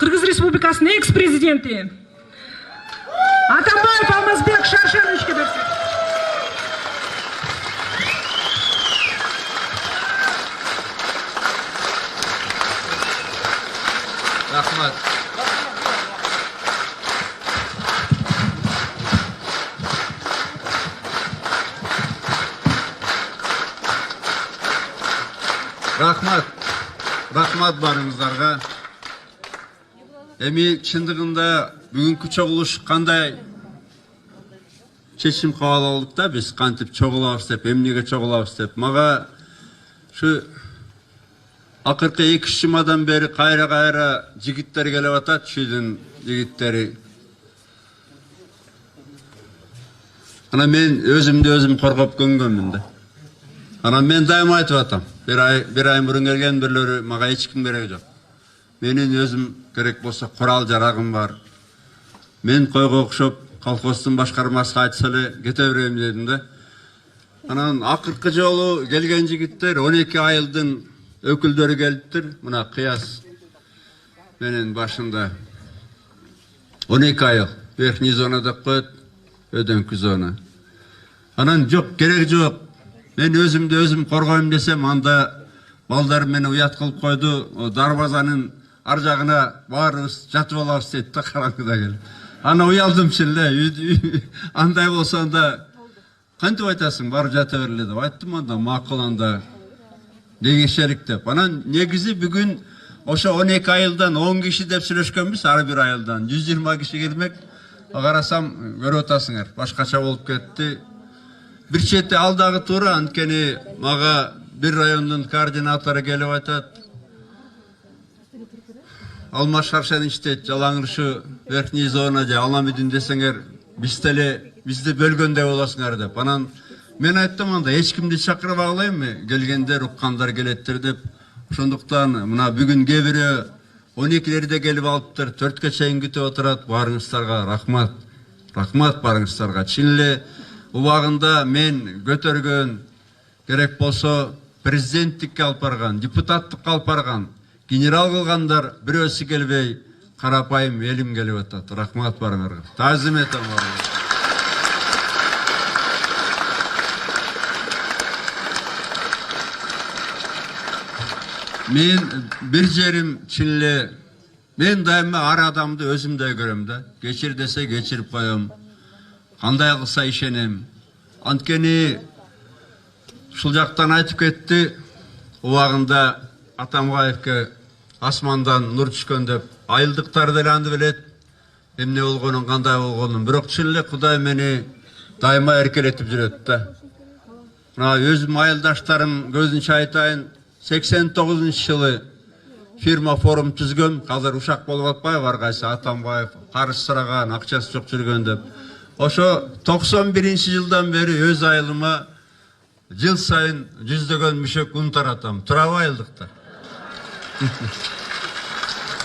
Кыргыз Республикасынын экс-президенти Атамбаев Алмазбек Шаршеновичке берсек. Рахмат. Рахмат барыңыздарға. Эми чындыгында бүгүнкү чогулуш кандай чечим кабыл алдык да, биз кантип чогулабыз деп, эмнеге чогулабыз деп. Мага ушу акыркы 2-3 жумадан бери кайра жигиттер келип атат, чүйдүн жигиттери. Ана мен өзүмдү өзүм коргоп көнгөнмүн да. Ана мен дайыма айтып атам. Bir ay murun gelgen birleri maga hiç kim gerek yok. Menin özüm gerek bolsa kural jaragım var. Men koyga okşop kolxozdun başkarmasına aytsalı kete bereyim dedim de. Anan akırkı jolu gelgen jigitler 12 ayıldın öküldörü geliptir. Muna kıyas menin başında 12 ayıl. Verhni zonada koyut, ödönkü zona. Anan yok, gerek yok. Men özümdü özüm korgoyum desem, anda balдар meni uyat kılıp koydu. O darvazanın arjagına barыбыз жатып alabыз dedi da karangıda gelip. Ana uyaldım şimdi. Anday bolsa anda kantip aytasың, barıp jata berile dep. Ayttım anda makul anda degişerik dep. Anan negizi bugün oşo 12 ayıldan 10 kişi dep сүйлөшкөнбүз, ар bir ayıldan 120 kişi gelmek. Karasam görüp atasыңар, başkaça bolup ketти. Bir çete alдағы тура, анткени мага bir rayondun koordinatori gelip aytat. Алмаз Шаршенович дейт, жалаңыршы верхний зона же аламидин десеңер, бизди бөлгөндөй болосуңар деп. Анан мен айттым, анда эч кимди чакырып алайынбы, келгендер, уккандар келеттир деп. Ошондуктан мына бүгүн кээ бирөө 12-лерде келип алыптыр, 4-кө чейин күтүп отурат. Барыңыздарга рахмат. Рахмат барыңыздарга. Чын эле убагында мен көтөргөн, керек болсо президенттикке алып барган, депутаттыкка алып барган, генерал кылгандар бирөөсү келбей, карапайым элим келип атат. Рахмат барыңарга. Таазим этем барыңарга. Мен bir жерим чын эле, мен дайыма ар адамды өзүмдөй көрөм да. Кечир десе кечирип коем. Кандай кылса ишенем. Анткени ушул жактан айтып кетти, убагында Атамбаевке асмандан нур түшкөн деп. Айылдыктар деле анды билет, эмне болгонун, кандай болгонун. Бирок чын эле Кудай мени дайыма эркелетип жүрөт да. Мына өзүм айылдаштарым көзүнчө айтайын, 89-жылы фирма форум түзгөм. Азыр ушак болуп атпайбы ар кайсы Атамбаев карыз сураган, акчасы жок жүргөн деп. Ошо 91-жылдан бери өз айылыма жыл сайын 100-дөгөн мүшөк un таратам. Турабы айылдыкта?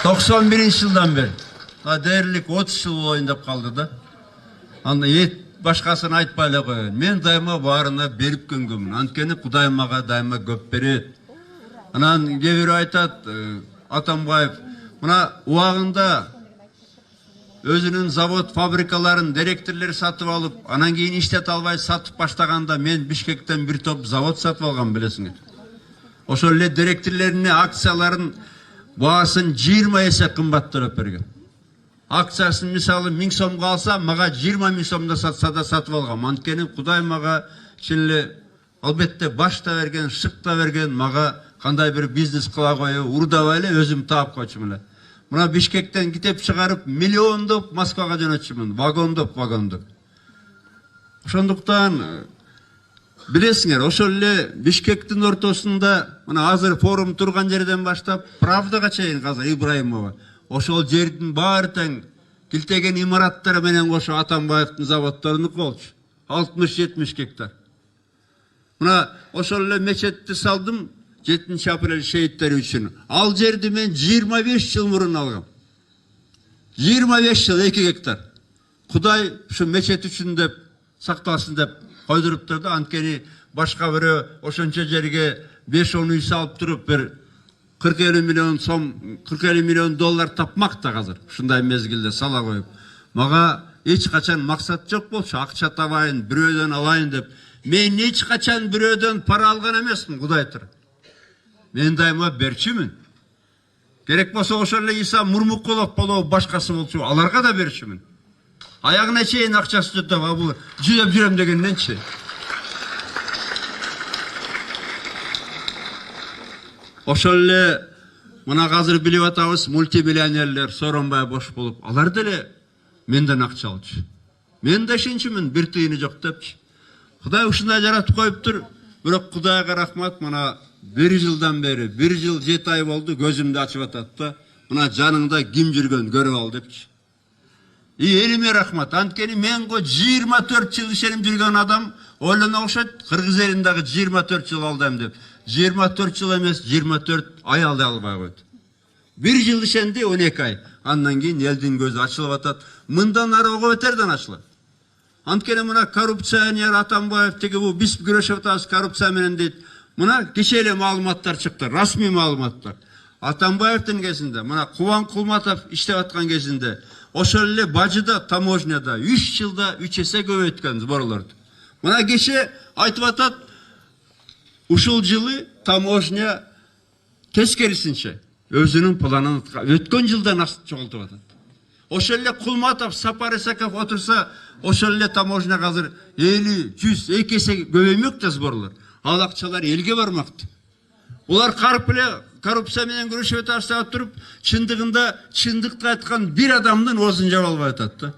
91-жылдан бери. Дээрлик 30 жыл болоюн деп калды да. Анда башкасын айтпай эле коеюн. Мен дайыма баарына берип көнгөнмүн. Анткени Кудай мага дайыма көп берет. Анан кээ бирөө айтат, Атамбаев мына убагында өзүнүн завод, фабрикаларын директорлор сатып алып, анан кийин иштете албай сатып баштаганда мен Бишкектен bir топ завод сатып алгам, билесиңер. Ошол эле директорлоруне акцияларын баасын 20 эсе кымбаттырып берген. Акциясын мисалы 1000 сомго алса, мага 20 000 сомдо сатса да сатып алгам. Анткени Кудай мага чын эле албетте башта берген, шыкта берген, мага кандай бир бизнес кыла коюп, урдабай эле өзүм таап койчумун эле. Мына Бишкектен китеп чыгарып, миллиондоп Москвага жөнөтчүмүн, вагондоп. Ошондуктан билесиңер, ошол эле Бишкектин ортосунда мына азыр форум турган жерден баштап Правдага чейин азыр Ибраимова. Ошол жердин баары тең килтеген имараттары менен кошо Атамбаевдин заводдорунуку болчу. 60-70 гектар. Мына ошол эле мечетти салдым 7-апрель шейиттери үчүн. Ал жерди мен 25 жыл мурун алгам. 25 жыл 2 гектар. Кудай ушу мечет үчүн деп сакталсын деп койдуруптур да. Анткени башка бирөө ошончо жерге 5-10 үй салып туруп бир 40-50 миллион сом, 40-50 миллион доллар тапмак да азыр. Ушундай мезгилде сала коюп. Мага эч качан максат жок болчу, акча табайын, бирөөдөн алайын деп. Мен эч качан бирөөдөн пара алган эмесмин, Кудайтыр. Мен дайыма берчүмүн. Керек болсо ошол эле Иса Мурмукулов болобу, башкасы болчу, аларга да берчүмүн. Аягына чейин акчасы өтөп, бул жүдөп жүрөм дегенденчи. Ошол эле мына азыр билип атабыз, мультимиллионерлер Сооронбай Бошполов, алар деле менден акча алчу. Мен да ишенчүмүн, бир тыйыны жок депчи. Кудай ушундай жаратып коюптур. Бирок Кудайга рахмат, мына 1 жылдан бери, 1 жыл 7 ай болду, көзүмдү ачып атат да. Мына жаныңда ким жүргөн көрүп ал депчи. Элиме рахмат. Анткени мен 24 жыл ишенип жүргөн адам ойлоно окшойт, кыргыз элиндагы 24 жыл алдым деп. 24 жыл эмес, 24 ай алдай албай койду. 1 жыл ишенди, 12 ай. Андан кийин элдин көзү ачылып атат. Мындан ары ого бетерден ачылат. Анткени мына коррупционер Атамбаев тиги бу биз күрөшүп атабыз коррупция менен дейт. Мына кече эле маалыматтар чыкты, расмий маалыматтар. Атамбаевдин кезинде, мына Кубан Кулматов иштеп аткан кезинде, ошол эле Бажыда, таможняда 3 жылда 3 эсе көбөйткөн сборлорду. Мына кече айтып атат, ушул жылы таможня тескерисинче өзүнүн планын өткөн жылдан чогултуп атат. Ошол эле Кулматов, Сапар Исаков отурса, ошол эле таможня азыр 50, 100, 2 эсе көбөймөк да сборлор. Ал акчалар элге бармакты. Булар карып эле коррупция менен күрөшүп атабыз туруп, чындыгында чындыкты айткан бир адамдын оозун жаба албай атат да.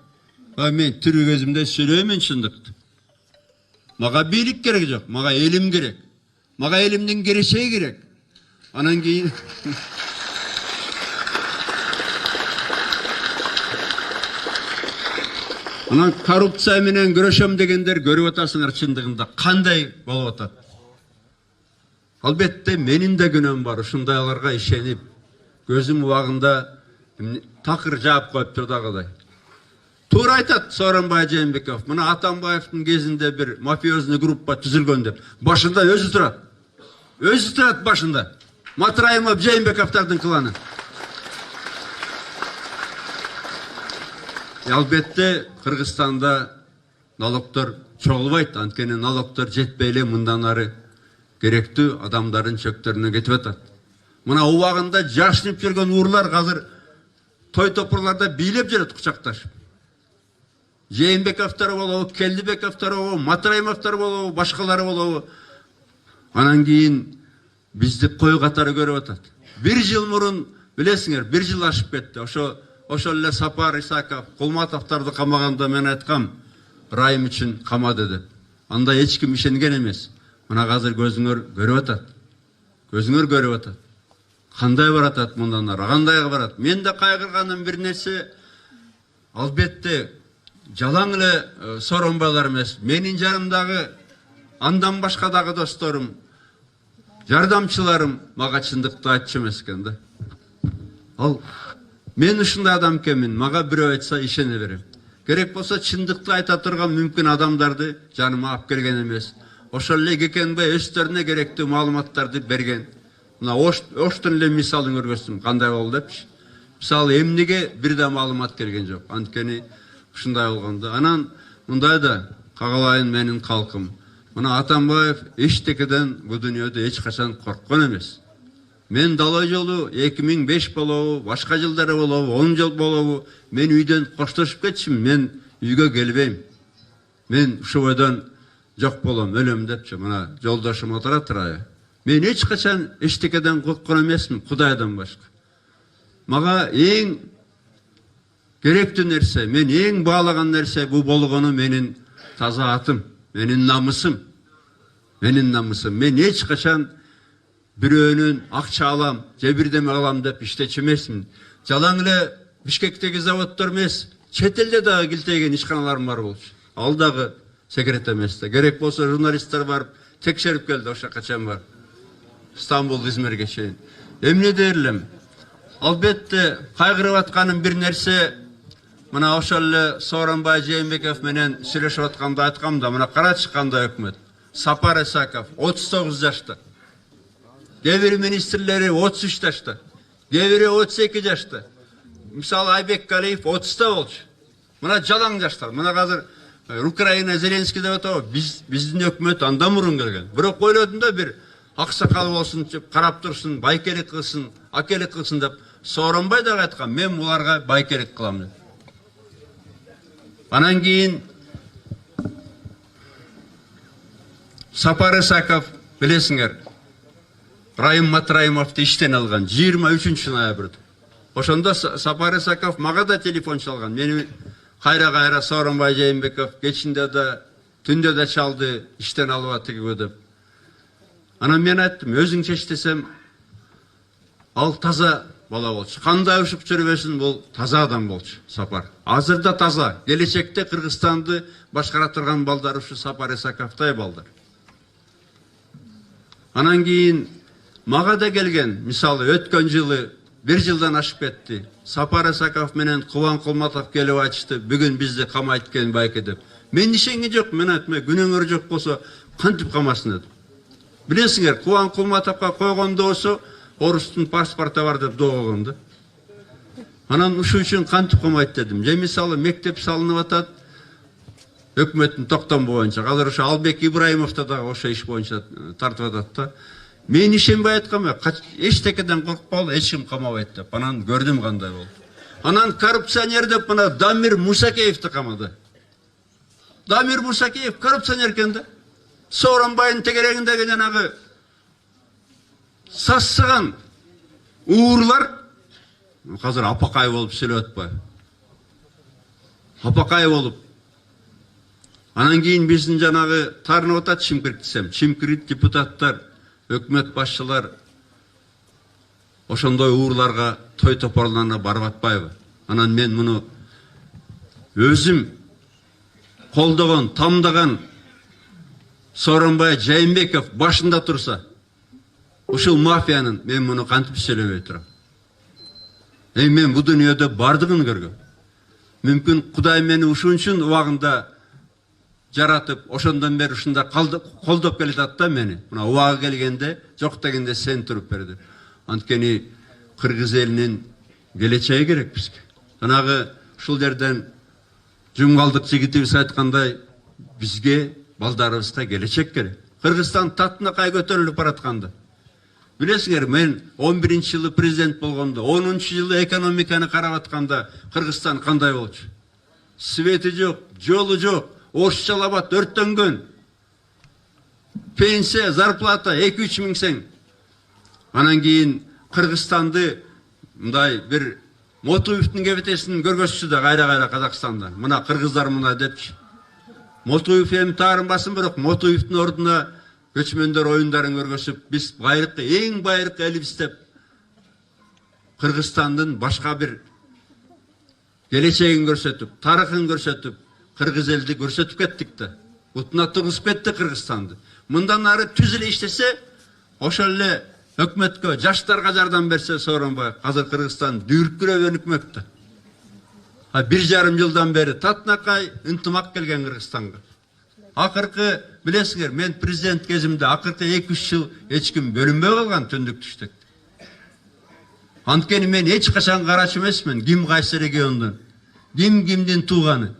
Мен тирүү көзүмдө сүйлөймүн чындыкты. Мага бийлик керек жок, мага элим керек. Мага элимдин келечеги керек. Анан кийин анан коррупция менен күрөшөм дегендер көрүп атасыңар чындыгында кандай болуп атат. Албетте менин де күнөөм бар, ушундайларга ишенип, көзүм убагында такыр жаап коюптур дагыдай. Туура айтат Сооронбай Жээнбеков, мына Атамбаевдин кезинде бир мафиозный группа түзүлгөн деп. Башында өзү турат. Өзү турат башында. Матраимов, Жээнбековдардын кланы. Албетте Кыргызстанда налогтор чогулбайт, анткени налогтор жетпей эле мындан ары керектүү адамдардын чөктөрүнө кетип атат. Мына убагында жашынып жүргөн уурлар азыр той топурларда бийлеп жүрөт кучакташып. Жээнбековдор болобу, Келдибековдор болобу, Матраимовдор болобу, башкалары болобу. Анан кийин бизди кой катары көрүп атат. 1 жыл мурун билесиңер, 1 жыл ашып кетти. Ошол эле Сапар Исаков, Кулматовдорду камаганда мен айткам, райым үчүн камады деп. Анда эч ким ишенген эмес. Мына азыр көзүңөр көрүп атат. Көзүңөр көрүп атат. Кандай баратат мындан ары, кандайга барат. Мен да кайгырганым бир нерсе, албетте жалаң эле Сооронбайлар эмес. Менин жарымдагы андан башка дагы досторум, жардамчыларым мага чындыкты айтчу эмес экен да. Ал мен ушундай адам экенмин, мага бирөө айтса ишене берем. Керек болсо чындыкты айта турган мүмкүн адамдарды жаныма алып келген эмес. Ошол эле Кекенбай өздөрүнө керектүү маалыматтарды берген. Мына Оштун эле мисалын көргөзсүм, кандай болду депчи. Мисалы эмнеге бир да маалымат келген жок. Анткени ушундай болгондо. Анан мындай да кагалайын менин калкым. Мына Атамбаев эчтекеден бул дүйнөдө эч качан корккон эмес. Мен далай жолу 2005 болобу, башка жылдары болобу, 10 жыл болобу, мен үйдөн коштошуп кетчим, мен үйгө келбейм. Мен ушу бойдон жок болом, өлөм депчи. Мына жолдошум отура турабы. Мен эч качан эчтекеден корккон эмесмин, Кудайдан башка. Мага эң керектүү нерсе, мен эң баалаган нерсе бул болгону менин таза атым, менин намысым. Менин намысым. Мен эч качан бирөөнүн акча алам, же бирдеме алам деп иштечү эмесмин. Жалаң эле Бишкектеги заводдор эмес, чет элде дагы килтейген ишканаларым бар болчу. Ал дагы секрет эмес да. Керек болсо журналисттер барып текшерип келди, ошо качан бар. Стамбул, Измирге чейин. Эмне дерлем? Албетте кайгырып атканым бир нерсе, мына ошол эле Сооронбай Жээнбеков менен сүйлөшүп атканда айткам да, мына карачы кандай өкмөт. Сапар Исаков 39 жашта. Кээ бир министрлери 33 жашта, кээ бири 32 жашта. Мисалы Айбек Калиев 30-та болчу. Мына жалаң жаштар. Мына азыр Украина Зеленский деп атабы, биздин өкмөт андан мурун келген. Бирок ойлодум да бир аксакал болсун, карап турсун, байкелик кылсын, акелик кылсын деп Сооронбай дагы айткан, мен буларга байкелик кылам деп. Анан кийин Сапар Исаков, билесиңер, Райым Матраимовду иштен алган 23 ноябрда. Ошондо Сапар Исаков мага да телефон чалган. Мени кайра Сооронбай Жээнбеков кечинде да, түндө да чалды, иштен алып атыгыбы деп. Анан мен айттым, өзүң чеч десем, ал таза бала болчу. Кандай ушуп жүрбөсүн, бул таза адам болчу Сапар. Азырда таза. Келечекте Кыргызстанды башкара турган балдар ушу Сапар Исаковдай балдар. Анан кийин мага да келген, мисалы өткөн жылы 1 жылдан ашып кетти. Сапар Исаков менен Кубан Кулматов келип айтышты, бүгүн бизди камайт экен байке деп. Мен ишенген жок, мен айттым, күнөөңөр жок болсо кантип камасын дедим. Билесиңер, Кубан Кулматовго койгондо болсо орустун паспорту бар деп догогон да. Анан ушул үчүн кантип камайт дедим. Же мисалы мектеп салынып атат, өкмөттүн токтому боюнча. Азыр ошо Албек Ибраимовду дагы ошо иш боюнча тартып атат да. Мен ишенбей айткам, эчтекеден коркпол, эч ким камабайт деп. Анан көрдүм кандай болду. Анан коррупционер деп мына Дамир Мусакеевди камады. Дамир Мусакеев коррупционер экен да. Сооронбайдын тегерегиндеги жанагы сассыган уурлар азыр апакай болуп сүйлөп атпайбы? Апакай болуп. Анан кийин биздин жанагы тарынып атат Чимкирит десем, Чимкирит депутаттар, өкмөт башчылар ошондой уурларга той топорларына барып атпайбы? Анан мен муну өзүм колдогон, тамдаган Сооронбай Жээнбеков башында турса, ушул мафиянын мен муну кантип сүйлөбөй турам? Мен бу дүйнөдө бардыгын көргөм. Мүмкүн Кудай мени ушунчун убагында жаратып, ошондон бери ушунда колдоп келатат да мени. Мына убагы келгенде, жок дегенде сен туруп бер деп. Анткени кыргыз элинин келечеги керек бизге. Жанагы ушул жерден Жумгалдык жигитибиз айткандай, бизге балдарыбызга келечек керек. Кыргызстан татынакай көтөрүлүп баратканда. Билесиңер, мен 11-жылы президент болгондо, 10-жылы экономиканы карап атканда Кыргызстан кандай болчу? Свети жок, жолу жок, Ош-Жалабат өрттөнгөн. Пенсия, зарплата 2-3 миң сең. Анан кийин Кыргызстанды мындай бир Мотуевдин кебетесин көргөзчү да кайра Казакстанда. Мына кыргыздар мына депчи. Мотуев эми таарынбасын, бирок Мотуевдин ордуна көчмөндөр оюндарын көргөзүп, биз байыркы, эң байыркы элибиз деп Кыргызстандын башка бир келечегин көрсөтүп, тарыхын көрсөтүп, кыргыз элди көрсөтүп кеттик да. Утуна тургузуп кетти Кыргызстанды. Мындан ары түз эле иштесе, ошол эле өкмөткө, жаштарга жардам берсе Сооронбай, азыр Кыргызстан дүркүрөп өнүкмөктө. 1,5 жылдан бери татынакай ынтымак келген Кыргызстанга. Акыркы, билесиңер, мен президент кезимде акыркы 2-3 жыл эч ким бөлүнбөй калган түндүк түштүк. Анткени мен эч качан карачы эмесмин, ким кайсы региондон, ким кимдин тууганы.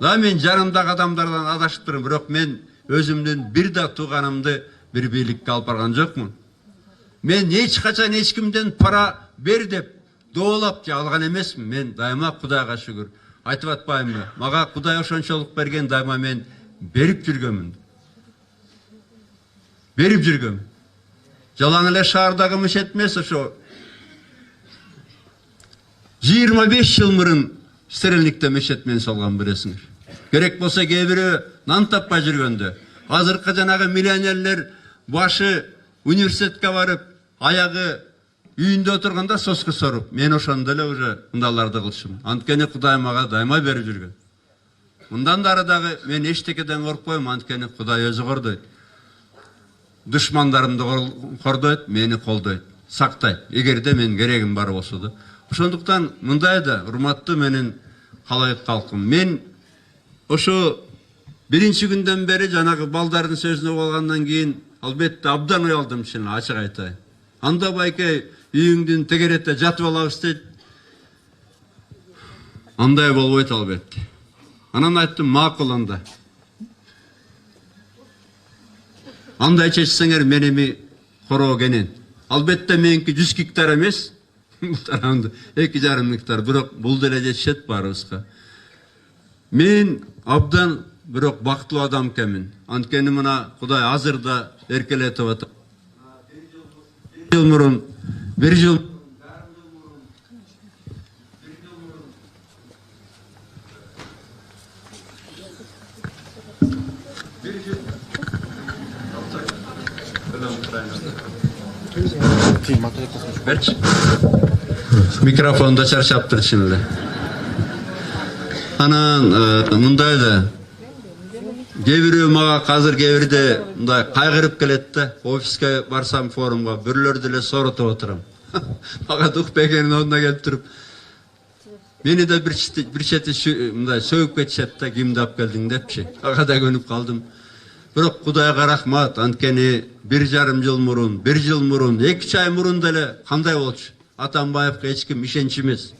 Да мен жарымдагы адамдардан адашып турам, бирок мен өзүмдүн бир да тууганымды бир бийликке алып барган жокмун. Мен эч качан эч кимден пара бер деп доолап же алган эмесмин. Мен дайыма Кудайга шүгүр айтып атпаймынбы? Мага Кудай ошончолук берген, дайыма мен берип жүргөмүн. Берип жүргөм. Жалаң эле шаардагы мешет эмес, ошо 25 жыл мурун Стерильникте мешет менен салган, билесиңер. Керек болсо кээ бири нан таппай жүргөндө, азыркы жанагы миллионерлер башы университетке барып, аягы үйүндө отурганда соску соруп, мен ошондо эле уже мындаларды кылчумун. Анткени Кудай мага дайыма берип жүргөн. Мындан дары дагы мен эчтекеден коркпойм, анткени Кудай өзү кордойт. Душмандарымды кордойт, мени колдойт, сактайт. Эгерде мен керегим бар болсо да. Ошондуктан мындай да, урматтуу менин калайык калкым. Мен ошо биринчи күндөн бери жанагы балдардын сөзүнө болгандан кийин албетте абдан уялдым, чын ачык айтайын. Анда байке үйүңдүн тегеретте жатып алабыз дейт. Андай болбойт албетте. Анан айттым, макул анда. Андай чечсеңер меними короо кенен. Албетте меники 100 гектар эмес. Бул тарамды 2,5 гектар. Бирок бул деле жетишет баарыбызга. Мен абдан бирок бактылуу адам экенмин. Анткени мына Кудай азыр да эркелетип атат. Bir yıl Berç. Mikrofonda çarşaptır şimdi. Anan mundaydı. Кээ мага азыр кээ бирде мындай кайгырып келет да. Офиске барсам форумга бирлерди эле соротуп отурам. Мага дук бекенин ордуна келип туруп. Мени да бир чети мындай сөгүп кетишет да, кимди алып келдиң депчи. Ага да көнүп калдым. Бирок Кудайга рахмат, анткени 1,5 жыл мурун, 1 жыл мурун, 2 ай мурун деле кандай болчу? Атамбаевге эч ким ишенч эмес.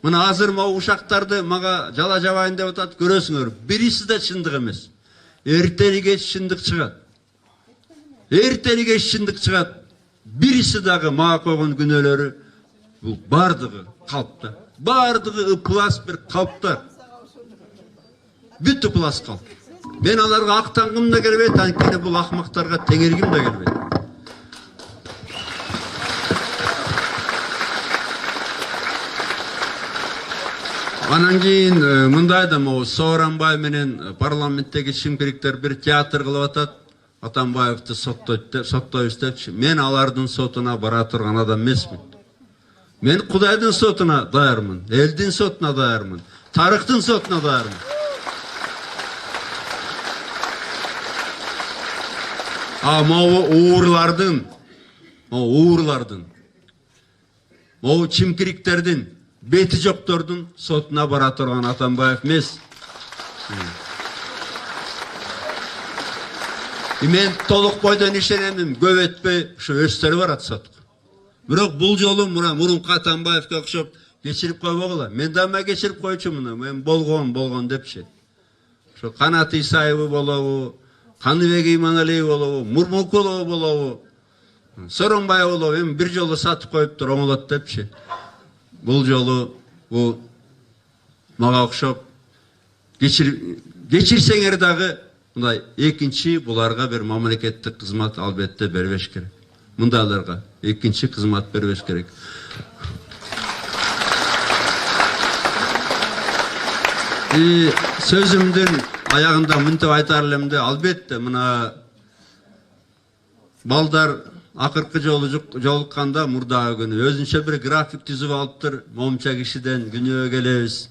Мына азыр могу ушактарды мага жала жабайын деп атат, көрөсүңөр. Бириси да чындык эмес. Эртени кеч чындык чыгат. Эртени кеч чындык чыгат. Бириси дагы мага койгон күнөөлөрү бул бардыгы калпта. Бардыгы ыплас бир калптар. Бүт ыплас калп. Мен аларга актангым да келбейт, анткени бул акмактарга теңергим да келбейт. Анан кийин мындай да могу Сооронбай менен парламенттеги чимкириктер бир театр кылып атат. Атамбаевди соттойбуз депчи. Мен алардын сотуна бара турган адам эмесмин. Мен Кудайдын сотуна даярмын, элдин сотуна даярмын, тарыхтын сотуна даярмын. Могу чимкириктердин, бети жоктордун сотуна бара турган Атамбаев эмес. Мен толук бойдон ишенемин, көп өтпөй ушу өздөрү барат сотко. Бирок бул жолу мурунку Атамбаевге окшоп кечирип койбогула. Мен дагы кечирип койчумун, мен болгон депчи. Ошо Канат Исаевы болобу, Каныбек Иманалиев болобу, Мурмукулова болобу, Сооронбай болобу, эми бир жолу сатып коюптур, оңолот депчи. Бул жолу бул мага окшоп кечирсеңер дагы мындай экинчи буларга бир мамлекеттик кызмат албетте бербеш керек. Мындайларга экинчи кызмат бербеш керек. Сөзүмдүн аягында мынтип айтар элемде, албетте мына балдар акыркы жолу жолукканда мурдагы күнү өзүнчө бир график түзүп алыптыр. Момча кишиден күнөө келебиз.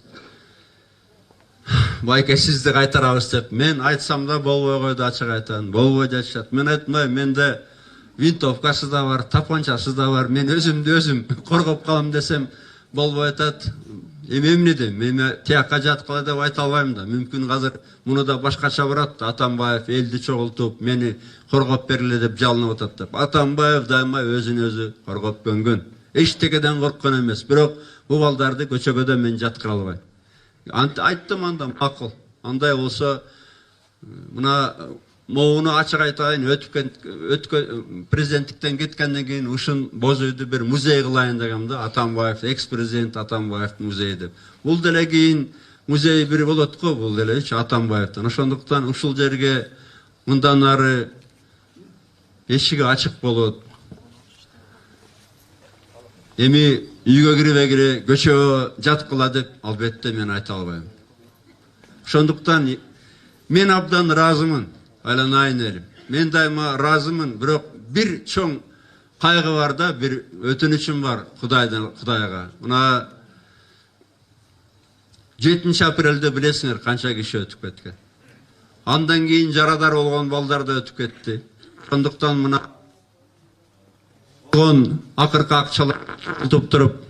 Байке сизди кайтарабыз деп. Мен айтсам да болбой койду, ачык айтам. Болбой жатышат. Мен айтмай, менде винтовкасы да бар, тапанчасы да бар. Мен өзүм коргоп калам десем болбой атат. Эмне дейм? Мен тияка жаткыла деп айта албайм да. Мүмкүн азыр муну да башкача барат. Атамбаев элди чогултуп, мени коргоп бергиле деп жалынып атат деп. Атамбаев дайыма өзүн өзү коргоп көнгөн. Эчтекеден корккон эмес. Бирок бул балдарды көчөгө да мен жаткыра албайм. Айттым анда макул. Андай болсо мына могуну ачык айтайын, президенттиктен кеткенден кийин ушун боз үйдү бир музей кылайын дегем да. Атамбаев, экс-президент Атамбаевдин музейи деп. Бул деле кийин музей бир болот го, бул деле Атамбаевдин. Ошондуктан ушул жерге мындан ары эшиги ачык болот. Эми үйгө кирбегиле, көчөгө жаткыла деп албетте мен айта албайм. Ошондуктан мен абдан ыраазымын, айланайын элим. Мен дайыма ыраазымын, бирок бир чоң кайгы бар да, бир өтүнүчүм бар Кудайга. Мына 7 апрелде билесиңер канча киши өтүп кеткен. Андан кийин жарадар болгон балдар да өтүп кетти. Ошондуктан мына акыркы акчалар утуп туруп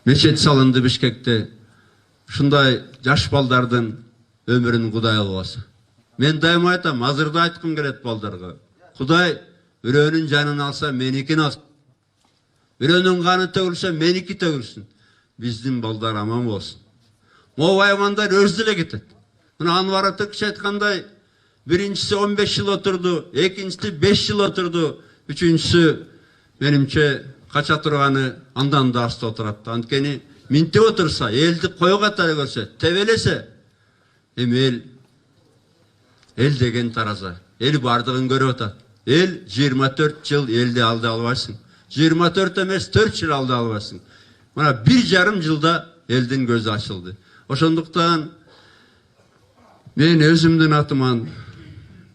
мечет салынды Бишкекте. Ушундай жаш балдардын өмүрүн Кудай албасын. Мен дайыма айтам, азыр да айткым келет балдарга. Кудай Бирөөнүн жанын алса, меникин алсын. Бирөөнүн каны төгүлсө, меники төгүлсүн. Биздин балдар аман болсун. Могу аймандар өзү эле кетет. Мына Анвар Атакчы айткандай, биринчиси 15 жыл отурду, экинчиси 5 жыл отурду, үчүнчүсү менимче кача турганы андан да аста отурат. Анткени минтип отурса, элди кой катары көрсө, тебелесе, эми эл деген тараза. Эл бардыгын көрүп атат. Эл 24 жыл элди алды албайсың. 24 эмес 4 жыл алды албайсың. Мына 1,5 жылда элдин көзү ачылды. Ошондуктан мен өзүмдүн атыман,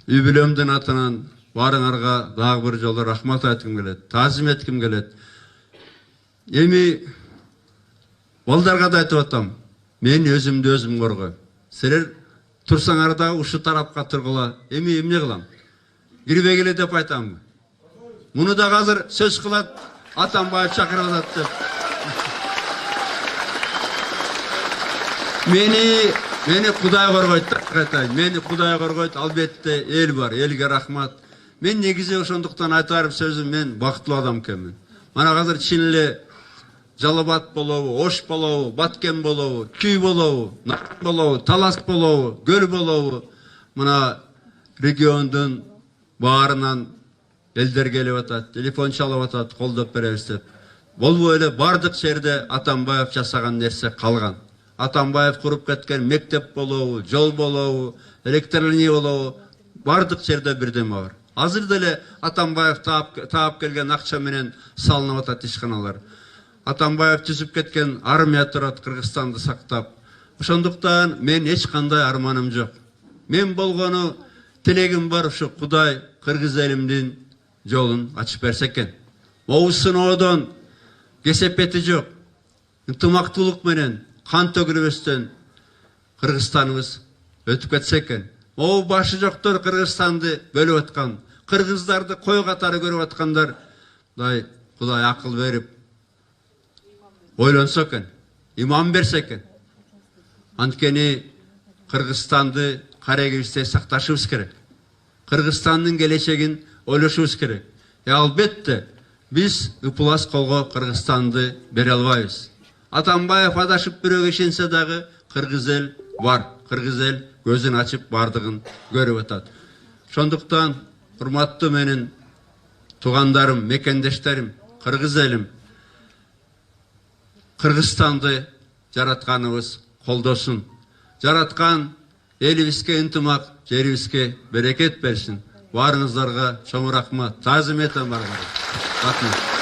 үй бүлөмдүн атынан баарыңарга дагы бир жолу рахмат айткым келет, таазим этким келет. Эми балдарга да айтып атам, мен өзүмдү өзүм коргойм. Силер турсаңар да ушу тарапка тургула, эми эмне кылам? Кирбегиле деп айтамбы? Муну да азыр сөз кылат, Атамбаев чакырып атат деп. Мени Кудай коргойт деп айтайын. Мени Кудай коргойт, албетте эл бар, элге рахмат. Мен негизи ошондуктан айтарым сөзүм, мен бактылуу адам экенмин. Мана азыр чын эле Жалал-Абад болобу, Ош болобу, Баткен болобу, Күй болобу, Нарын болобу, Талас болобу, Көл болобу, мына региондун баарынан элдер келип атат, телефон чалып атат, колдоп беребиз деп. Болбой эле бардык жерде Атамбаев жасаган нерсе калган. Атамбаев куруп кеткен мектеп болобу, жол болобу, электрлиния болобу, бардык жерде бирдеме бар. Азыр деле Атамбаев таап келген акча менен салынып атат ишканалар. Атамбаев түзүп кеткен армия турат Кыргызстанды сактап. Ошондуктан мен эч кандай арманым жок. Мен болгону тилегим бар, ушу Кудай кыргыз элимдин жолун ачып берсе экен. Могу сыноодон кесепети жок. Ынтымактуулук менен кан төгүлбөстөн Кыргызстаныбыз өтүп кетсе экен. Могу башы жоктор Кыргызстанды бөлүп аткан, кыргыздарды кой катары көрүп аткандар, Кудай акыл берип ойлонсо экен, иман берсе экен. Анткени Кыргызстанды карегибизде сакташыбыз керек. Кыргызстандын келечегин ойлошубуз керек. Албетте биз ыплас колго Кыргызстанды бере албайбыз. Атамбаев адашып бирөөгө ишенсе дагы кыргыз эл бар. Кыргыз эл көзүн ачып бардыгын көрүп атат. Ошондуктан урматтуу менин туугандарым, мекендештерим, кыргыз элим, Кыргызстанды жаратканыбыз колдосун. Жараткан элибизге ынтымак, жерибизге берекет берсин. Баарыңыздарга чоң рахмат. Таазим этем баарыңарга. Рахмат.